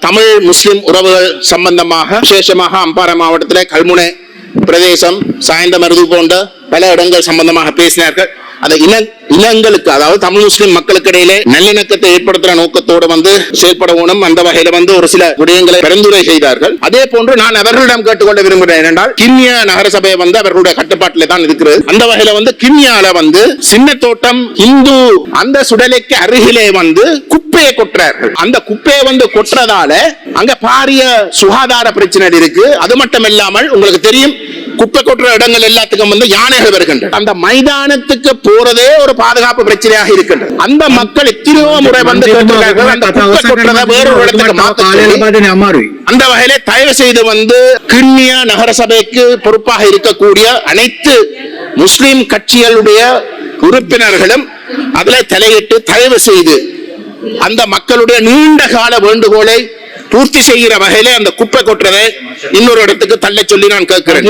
தமிழ் முஸ்லிம் உறவுகள் சம்பந்தமாக விசேஷமாக அம்பாறை மாவட்டத்திலே கல்முனை பிரதேசம் சாய்ந்தமருது போன்ற பல இடங்கள் சம்பந்தமாக பேசினார்கள். அந்த இனங்களுக்கு, அதாவது தமிழ் முஸ்லிம் மக்களுக்கு இடையிலே நல்லிணக்கத்தை ஏற்படுத்துற நோக்கத்தோடு செயல்படவும் அந்த வகையில ஒரு சில விடயங்களை பரிந்துரை செய்தார்கள். அதே போன்று நான் அவர்களிடம் கேட்டுக்கொள்ள விரும்புகிறேன் என்றால், கிண்ணியா நகரசபை அவர்களுடைய கட்டுப்பாட்டிலே தான் இருக்கிறது. அந்த வகையில கிண்ணியால சின்னத்தோட்டம் இந்து அந்த சுடலைக்கு அருகிலே குப்பையை கொட்டுறார்கள். அந்த குப்பையை கொட்டுறதால அங்க பாரிய சுகாதார பிரச்சனை இருக்கு. அது மட்டும் இல்லாமல் உங்களுக்கு தெரியும், குப்பை கொட்டுற இடங்கள் எல்லாத்துக்கும் யானைகள் வருகின்றன. அந்த மைதானத்துக்கு போறதே ஒரு பாதுகாப்பு பிரச்சனையாக இருக்கின்றது. அந்த மக்கள் எத்தனையோ முறை அந்த வகையிலே தயவு செய்து கிண்ணியா நகரசபைக்கு பொறுப்பாக இருக்கக்கூடிய அனைத்து முஸ்லிம் கட்சிகளுடைய உறுப்பினர்களும் அதில் தலையிட்டு தயவு செய்து அந்த மக்களுடைய நீண்ட கால வேண்டுகோளை பூர்த்தி செய்கிற வகையிலே அந்த குப்பை கொட்டுறதை இன்னொரு இடத்துக்கு தள்ள சொல்லி நான் கேட்கிறேன்.